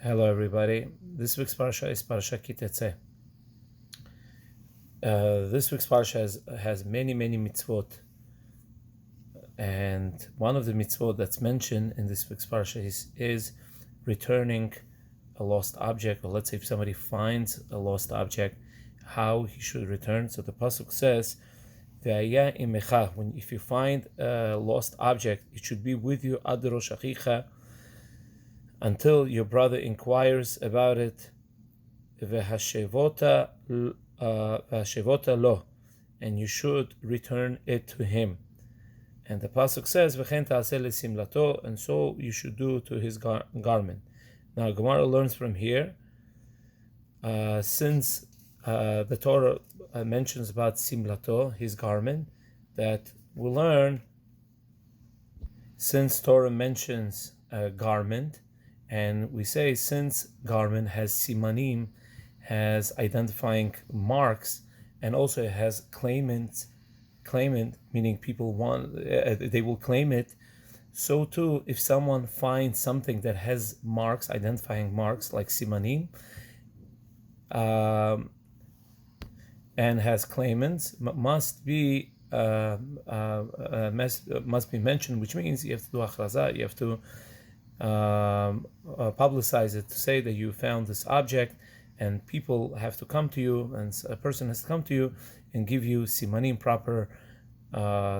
Hello, everybody. This week's Parasha is Parashat Ki Tetze. This week's Parasha has many mitzvot. And one of the mitzvot that's mentioned in this week's Parasha is returning a lost object, or let's say if somebody finds a lost object, how he should return. So the Pasuk says, if you find a lost object, it should be with you ad rosh achicha, until your brother inquires about it, v'hashevota lo, and you should return it to him. And the pasuk says, "V'chen ta'aseh lesimlato," and so you should do to his garment. Now, Gemara learns from here, since the Torah mentions about simlato, his garment, that we learn, since Torah mentions a garment, and we say since garment has simanim, has identifying marks, and also it has claimant, meaning people want, they will claim it. So too, if someone finds something that has marks, identifying marks like simanim, and has claimants, must be mentioned, which means you have to do achraza, you have to publicize it, to say that you found this object, and people have to come to you, and a person has to come to you and give you simanim, proper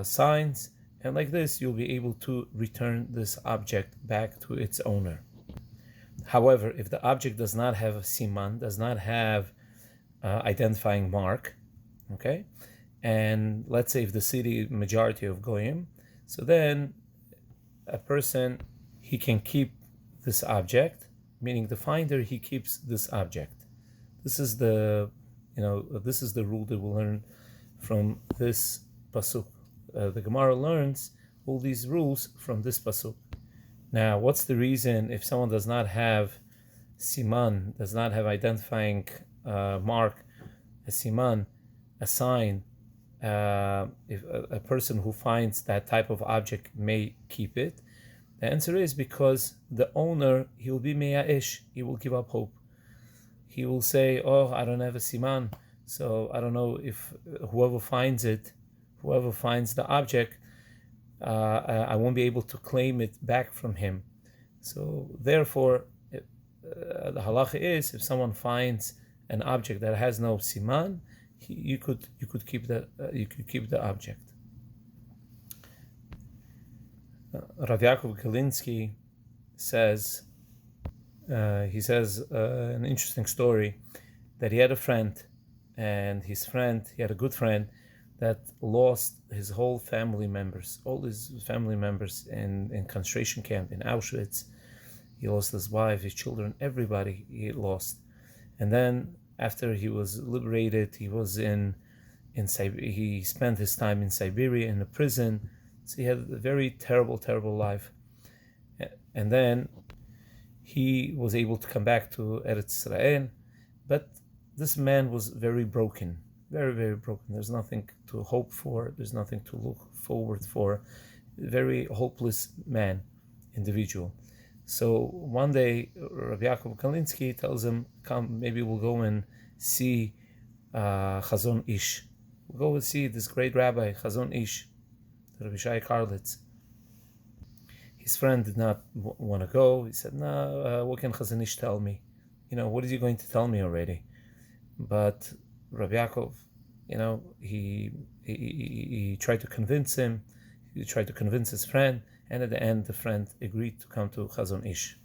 signs, and like this you'll be able to return this object back to its owner. However, if the object does not have a siman, does not have identifying mark, okay, and let's say if the city majority of goyim, so then a person, he can keep this object, meaning the finder, he keeps this object. This is the rule that we'll learn from this pasuk. The Gemara learns all these rules from this pasuk. Now, what's the reason if someone does not have siman, does not have identifying mark, a siman, a sign, if a person who finds that type of object may keep it? The answer is because the owner, he will be me'a'ish, he will give up hope. He will say, oh, I don't have a siman, so I don't know if whoever finds the object, I won't be able to claim it back from him. So therefore, the halacha is, if someone finds an object that has no siman, you could keep the object. Rav Yaakov Galinsky says, an interesting story, that he had a friend, and he had a good friend that lost his whole family members, all his family members in concentration camp in Auschwitz. He lost his wife, his children, everybody he lost. And then after he was liberated, he was he spent his time in Siberia in a prison. So he had a very terrible life. And then he was able to come back to Eretz Israel, but this man was very broken, very broken. There's nothing to hope for, there's nothing to look forward for. Very hopeless man, individual. So one day, Rabbi Yaakov Kalinsky tells him, come, maybe we'll go and see Chazon Ish. We'll go and see this great rabbi, Chazon Ish, Rabbi Shai Karlitz. His friend did not want to go. He said, no, what can Chazon Ish tell me? What is he going to tell me already? But Rabbi Yaakov, he tried to convince him. He tried to convince his friend, and at the end, the friend agreed to come to Chazon Ish.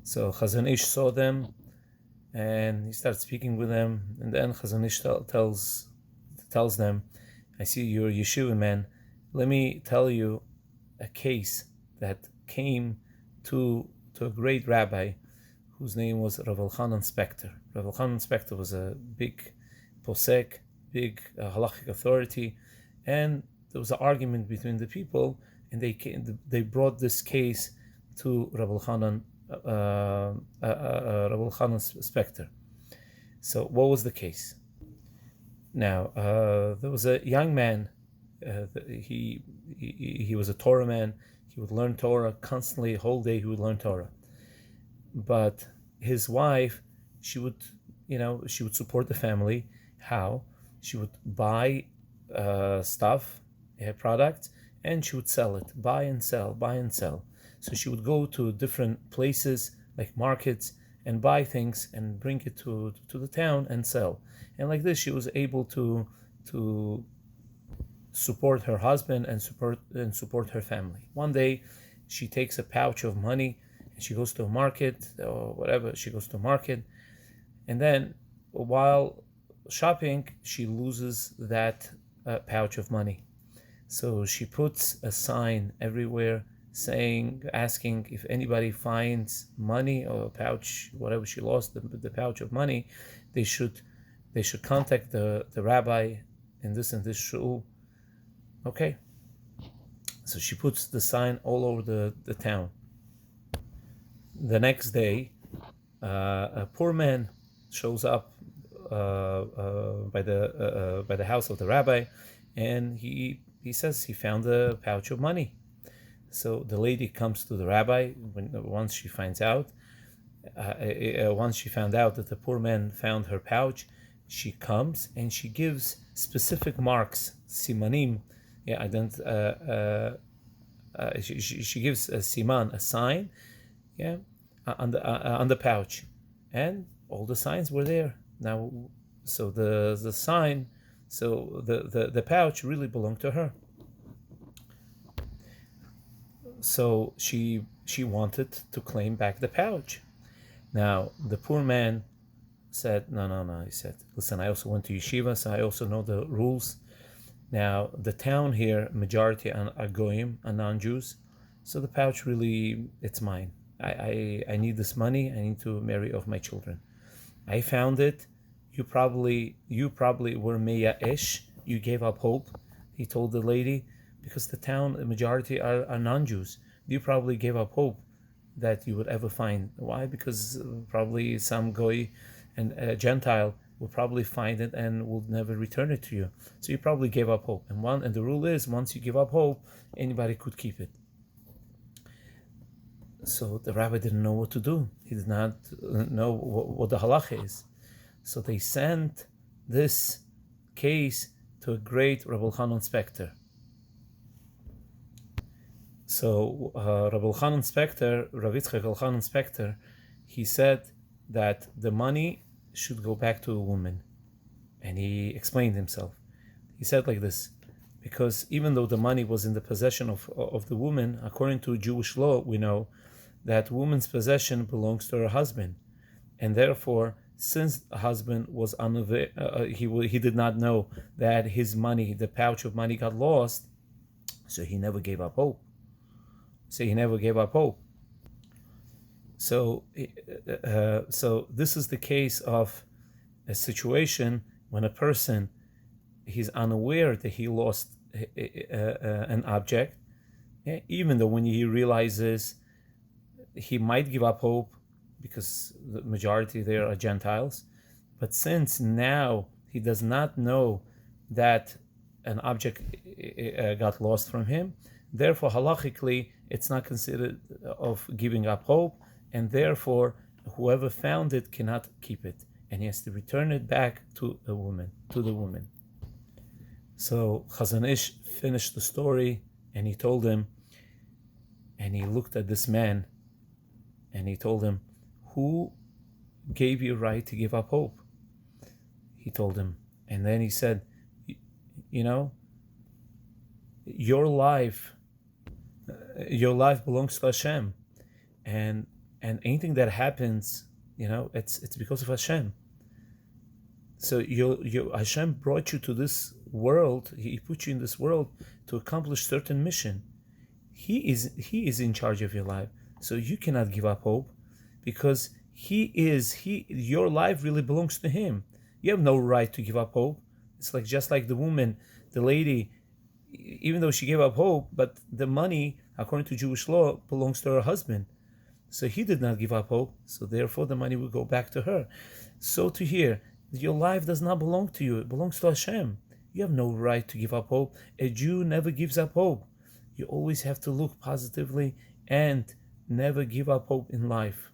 So Chazon Ish saw them, and he started speaking with them. And then Chazon Ish tells them, I see you're a yeshiva man. Let me tell you a case that came to a great rabbi whose name was Rav Elchanan Spector. Rav Elchanan Spector was a big posek, big halachic authority, and there was an argument between the people, and they brought this case to Rav Elchanan Spector. So what was the case? Now, there was a young man. He was a Torah man. He would learn Torah constantly, whole day he would learn Torah. but his wife, she would, she would support the family. How? She would buy stuff, products, and she would sell it, buy and sell, buy and sell. So she would go to different places like markets and buy things and bring it to the town and sell. And like this, she was able to support her husband and support her family. One day, she takes a pouch of money and she goes to a market or whatever. She goes to a market, and then while shopping, she loses that pouch of money. So she puts a sign everywhere asking if anybody finds money or a pouch, whatever she lost, the pouch of money, they should contact the rabbi in this and this shul. Okay. So she puts the sign all over the town. The next day, a poor man shows up by the house of the rabbi, and he says he found a pouch of money. So the lady comes to the rabbi once she found out that the poor man found her pouch. She comes and she gives specific marks, simanim. She gives a siman, a sign, on the pouch, and all the signs were there. Now, so the sign, so the pouch really belonged to her. So she wanted to claim back the pouch. Now the poor man said, no. He said, listen, I also went to yeshiva, so I also know the rules. Now the town here, majority are goyim, are non-Jews, so the pouch really, it's mine. I need this money. I need to marry off my children. I found it. You probably were meya ish. You gave up hope. He told the lady, because the town, the majority are non-Jews. You probably gave up hope that you would ever find. Why? Because probably some goy and a Gentile will probably find it and will never return it to you. So you probably gave up hope. And the rule is, once you give up hope, anybody could keep it. So the rabbi didn't know what to do. He did not know what the halacha is. So they sent this case to a great Rabbi Elchanan Spector. So Rabbi Elchanan Spector, Rav Yitzchak Elchanan Spector, he said that the money should go back to a woman. And he explained himself. He said like this, because even though the money was in the possession of the woman, according to Jewish law, we know that woman's possession belongs to her husband. And therefore, since the husband was unaware, he did not know that his money, the pouch of money, got lost, so he never gave up hope. So this is the case of a situation when a person, he's unaware that he lost an object, even though when he realizes, he might give up hope because the majority there are Gentiles. But since now he does not know that an object got lost from him, therefore halachically it's not considered of giving up hope, and therefore whoever found it cannot keep it, and he has to return it back to the woman. So Chazon Ish finished the story, and he told him, and he looked at this man, and he told him, who gave you right to give up hope? He told him, and then he said, your life belongs to Hashem, and anything that happens, it's because of Hashem. So Hashem brought you to this world. He put you in this world to accomplish certain mission. He is in charge of your life. So you cannot give up hope, because your life really belongs to him. You have no right to give up hope. It's just like the woman, the lady, even though she gave up hope, but the money, according to Jewish law, belongs to her husband. So he did not give up hope, so therefore the money will go back to her. So to here, your life does not belong to you, it belongs to Hashem. You have no right to give up hope. A Jew never gives up hope. You always have to look positively and never give up hope in life.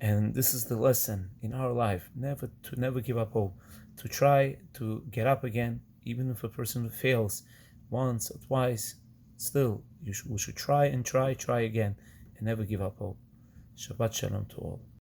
And this is the lesson in our life: never give up hope, to try to get up again, even if a person fails once or twice. Still, we should try and try again, and never give up hope. Shabbat shalom to all.